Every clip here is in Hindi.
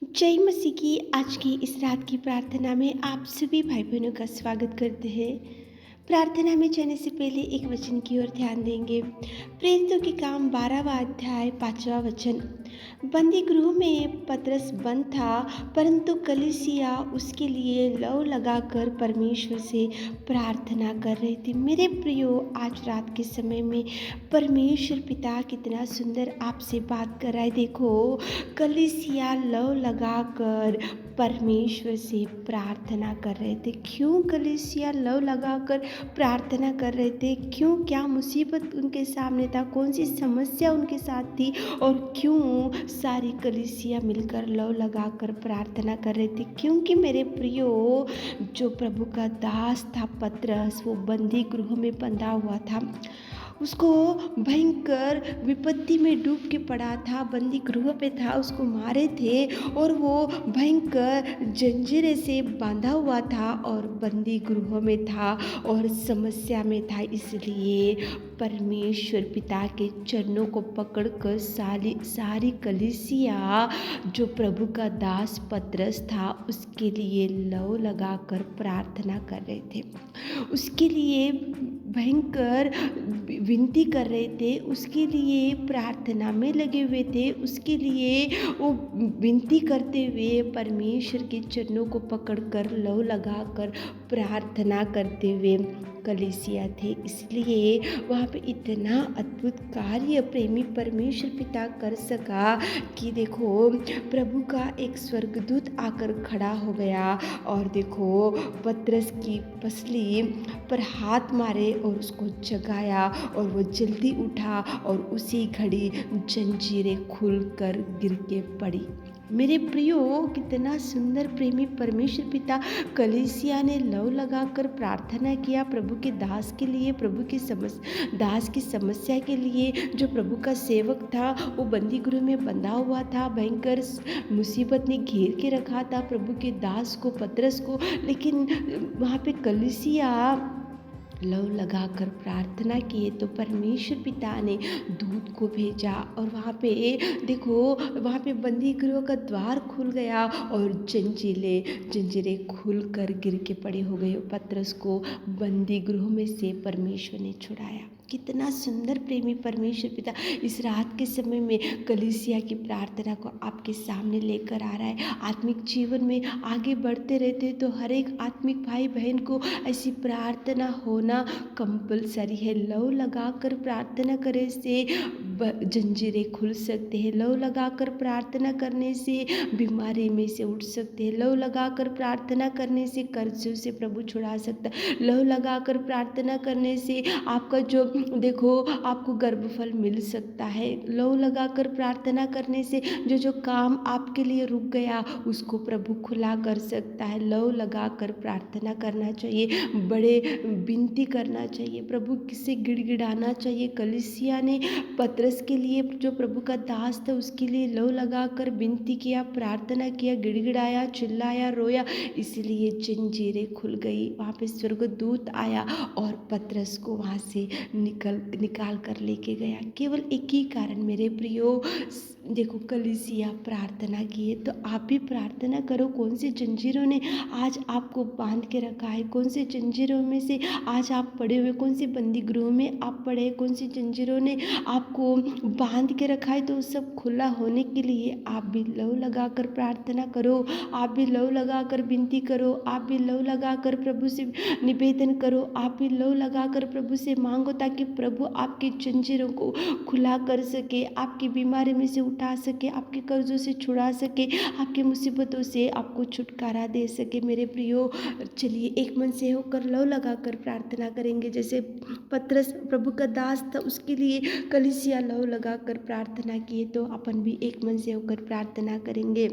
जय मसीह की आज की इस रात की प्रार्थना में आप सभी भाई बहनों का स्वागत करते हैं। प्रार्थना में जाने से पहले एक वचन की ओर ध्यान देंगे। प्रेरितों के काम 12वां अध्याय 5वां वचन। बंदी गृह में पतरस बंद था, परंतु कलीसिया उसके लिए लौ लगाकर परमेश्वर से प्रार्थना कर रही थी। मेरे प्रियो, आज रात के समय में परमेश्वर पिता कितना सुंदर आपसे बात कर रहा है। देखो, कलीसिया लौ लगाकर परमेश्वर से प्रार्थना कर रहे थे। क्यों कलीसिया लौ लगाकर प्रार्थना कर रहे थे? क्यों? क्या मुसीबत उनके सामने था? कौन सी समस्या उनके साथ थी? और क्यों सारी कलीसिया मिलकर लौ लगाकर प्रार्थना कर रहे थे? क्योंकि मेरे प्रियो, जो प्रभु का दास था पतरस, वो बंदी गृह में बंधा हुआ था। उसको भयंकर विपत्ति में डूब के पड़ा था, बंदी गृह पे था, उसको मारे थे और वो भयंकर जंजीरें से बांधा हुआ था और बंदी गृह में था और समस्या में था। इसलिए परमेश्वर पिता के चरणों को पकड़कर सारी कलीसिया, जो प्रभु का दास पतरस था, उसके लिए लौ लगाकर प्रार्थना कर रहे थे। उसके लिए भयंकर विनती कर रहे थे, उसके लिए प्रार्थना में लगे हुए थे, उसके लिए वो विनती करते हुए परमेश्वर के चरणों को पकड़कर लौ लगाकर प्रार्थना करते हुए कलीसिया थे। इसलिए वहाँ पे इतना अद्भुत कार्य प्रेमी परमेश्वर पिता कर सका कि देखो, प्रभु का एक स्वर्गदूत आकर खड़ा हो गया और देखो, पतरस की पसली पर हाथ मारे और उसको जगाया और वो जल्दी उठा और उसी घड़ी जंजीरें खुलकर गिर के पड़ी। मेरे प्रियो, कितना सुंदर प्रेमी परमेश्वर पिता कलीसिया ने लौ लगाकर प्रार्थना किया प्रभु के दास के लिए, प्रभु की दास की समस्या के लिए। जो प्रभु का सेवक था वो बंदी गृह में बंधा हुआ था, भयंकर मुसीबत ने घेर के रखा था प्रभु के दास को, पतरस को। लेकिन वहाँ पे कलीसिया लौ लगाकर प्रार्थना किए तो परमेश्वर पिता ने दूत को भेजा और वहाँ पे देखो, वहाँ पे बंदी गृह का द्वार खुल गया और जंजीरें खुल कर गिर के पड़े हो गए। पतरस को बंदी गृह में से परमेश्वर ने छुड़ाया। कितना सुंदर प्रेमी परमेश्वर पिता इस रात के समय में कलीसिया की प्रार्थना को आपके सामने लेकर आ रहा है। आत्मिक जीवन में आगे बढ़ते रहते तो हर एक आत्मिक भाई बहन को ऐसी प्रार्थना होना कंपलसरी है। लौ लगाकर प्रार्थना करने से जंजीरें खुल सकते हैं। लौ लगाकर प्रार्थना करने से बीमारी में से उठ सकते हैं। लौ लगाकर प्रार्थना करने से कर्जों से प्रभु छुड़ा सकता है। लौ लगाकर प्रार्थना करने से आपका जो देखो, आपको गर्भफल मिल सकता है। लौ लगाकर प्रार्थना करने से जो काम आपके लिए रुक गया उसको प्रभु खुला कर सकता है। लौ लगाकर प्रार्थना करना चाहिए, बड़े विनती करना चाहिए, प्रभु से गिड़गिड़ाना चाहिए। कलीसिया ने पतरस के लिए, जो प्रभु का दास था, उसके लिए लौ लगाकर विनती किया, प्रार्थना किया, गिड़गिड़ाया, चिल्लाया, रोया। इसलिए जंजीरें खुल गई। वहाँ पे स्वर्गदूत आया और पतरस को वहाँ से निकाल कर लेके गया। केवल एक ही कारण मेरे प्रियो, देखो, कलीसिया प्रार्थना किए तो आप भी प्रार्थना करो। कौन सी जंजीरों ने आज आपको बांध के रखा है? कौन से जंजीरों में से आज आप पड़े हुए? कौन से बंदी गृह में आप पड़े हैं? कौन सी जंजीरों ने आपको बांध के रखा है? तो सब खुला होने के लिए आप भी लौ लगाकर प्रार्थना करो, आप भी लौ लगाकर विनती करो, आप भी लौ लगाकर प्रभु से निवेदन करो, आप भी लौ लगाकर प्रभु से मांगो, ताकि प्रभु आपकी जंजीरों को खुला कर सके, आपकी बीमारी में से उठा सके, आपके कर्जों से छुड़ा सके, आपकी मुसीबतों से आपको छुटकारा दे सके। मेरे प्रियो, चलिए एक मन से होकर लौ लगाकर प्रार्थना करेंगे। जैसे पतरस प्रभु का दास था, उसके लिए कलीसिया लौ लगाकर प्रार्थना किए, तो अपन भी एक मन से होकर प्रार्थना करेंगे।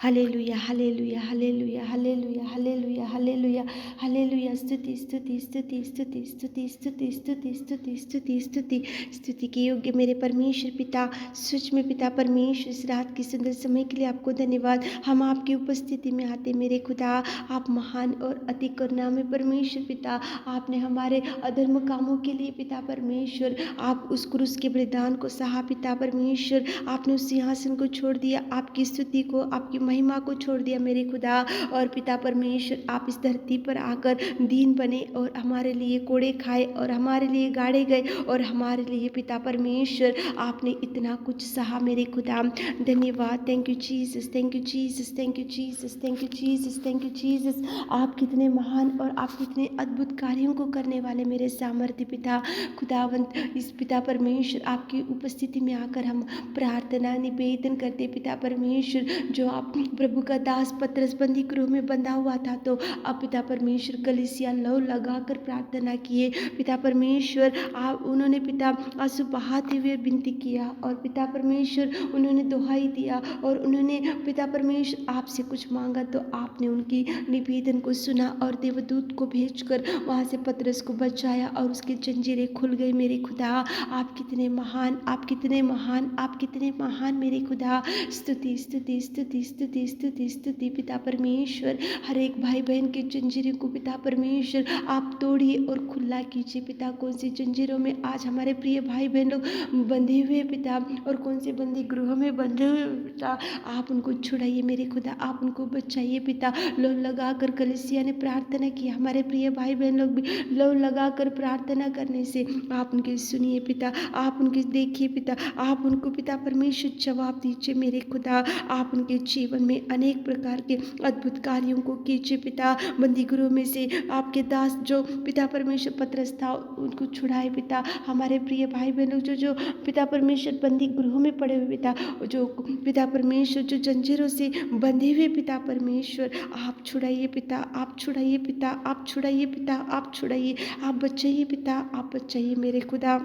Hallelujah hallelujah hallelujah hallelujah hallelujah hallelujah hallelujah. स्तुति स्तुति स्तुति स्तुति स्तुति स्तुति स्तुति स्तुति स्तुति स्तुति स्तुति के योग्य मेरे परमेश्वर पिता, सच में पिता परमेश्वर, इस रात की सुंदर समय के लिए आपको धन्यवाद। हम आपकी उपस्थिति में आते मेरे खुदा, आप महान और अति करुणामय परमेश्वर पिता। आपने हमारे अधर्म कामों के लिए पिता परमेश्वर आप उस क्रूस के बलिदान को सहा पिता परमेश्वर। आपने उस सिंहासन को छोड़ दिया, आपकी स्तुति को, आपकी महिमा को छोड़ दिया मेरे खुदा। और पिता परमेश्वर आप इस धरती पर आकर दीन बने और हमारे लिए कोड़े खाए और हमारे लिए गाड़े गए और हमारे लिए पिता परमेश्वर आपने इतना कुछ सहा मेरे खुदा। धन्यवाद। Thank you Jesus, thank you Jesus, thank you Jesus, thank you Jesus, thank you Jesus. आप कितने महान और आप कितने अद्भुत कार्यों को करने वाले मेरे सामर्थ्य पिता खुदावंत। इस पिता परमेश्वर आपकी उपस्थिति में आकर हम प्रार्थना निवेदन करते पिता परमेश्वर। जो आप प्रभु का दास पतरस बंदी गृह में बंधा हुआ था, तो अब पिता परमेश्वर कलीसिया लौ लगाकर प्रार्थना किए पिता परमेश्वर। आप उन्होंने पिता आंसू बहाते हुए विनती किया और पिता परमेश्वर उन्होंने दुहाई दिया और उन्होंने पिता परमेश्वर आपसे कुछ मांगा, तो आपने उनकी निवेदन को सुना और देवदूत को भेजकर वहाँ से पतरस को बचाया और उसकी जंजीरें खुल गई मेरे खुदा। आप कितने महान, आप कितने महान, आप कितने महान मेरे खुदा। स्तुति स्तुति स्तुति स्तुति स्तुति स्तुति पिता परमेश्वर। हर एक भाई बहन की जंजीरों को पिता परमेश्वर आप तोड़िए और खुला कीजिए पिता। कौन सी जंजीरों में आज हमारे प्रिय भाई बहन लोग बंधे हुए पिता, और कौन से बंदी गृह में बंधे हुए पिता, आप उनको छुड़ाइए मेरे खुदा, आप उनको बचाइए पिता। लो लगा कर कलीसिया ने प्रार्थना की, हमारे प्रिय भाई बहन लोग भी लो लगा कर प्रार्थना करने से आप उनकी सुनिए पिता, आप उनकी देखिए पिता, आप उनको पिता परमेश्वर जवाब दीजिए मेरे खुदा। आप उनके जीवन में अनेक प्रकार के अद्भुत कार्यों को कीजिए पिता। बंदी गृह में से आपके दास जो पिता परमेश्वर पतरस था उनको छुड़ाए पिता। हमारे प्रिय भाई बहन लोग जो जो पिता परमेश्वर बंदी गृहों में पड़े हुए पिता, जो पिता परमेश्वर जो जंजीरों से बंधे हुए पिता परमेश्वर आप छुड़ाइए पिता, आप छुड़ाइए पिता, आप छुड़ाइए पिता, आप छुड़ाइए, आप बचाइए पिता, आप बचाइए मेरे खुदा।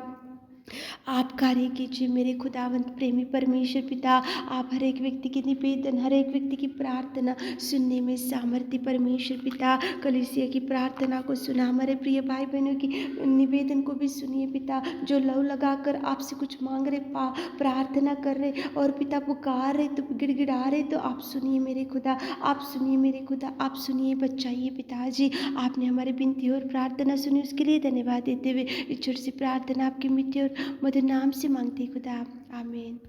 आप कार्य कीजिए मेरे खुदावंत प्रेमी परमेश्वर पिता। आप हर एक व्यक्ति की निवेदन, हर एक व्यक्ति की प्रार्थना सुनने में सामर्थ्य परमेश्वर पिता। कलीसिया की प्रार्थना को सुना, हमारे प्रिय भाई बहनों की निवेदन को भी सुनिए पिता, जो लव लगाकर आपसे कुछ मांग रहे, प्रार्थना कर रहे और पिता पुकार रहे, तो गिड़गिड़ा रहे, तो आप सुनिए मेरे खुदा, आप सुनिए मेरे खुदा, आप सुनिए, बचाइए पिताजी। आपने हमारी विनती और प्रार्थना सुनी, उसके लिए धन्यवाद देते हुए इस छोटी सी प्रार्थना आपकी मिट्टी और मधुर नाम से मांगते खुदा, आमीन।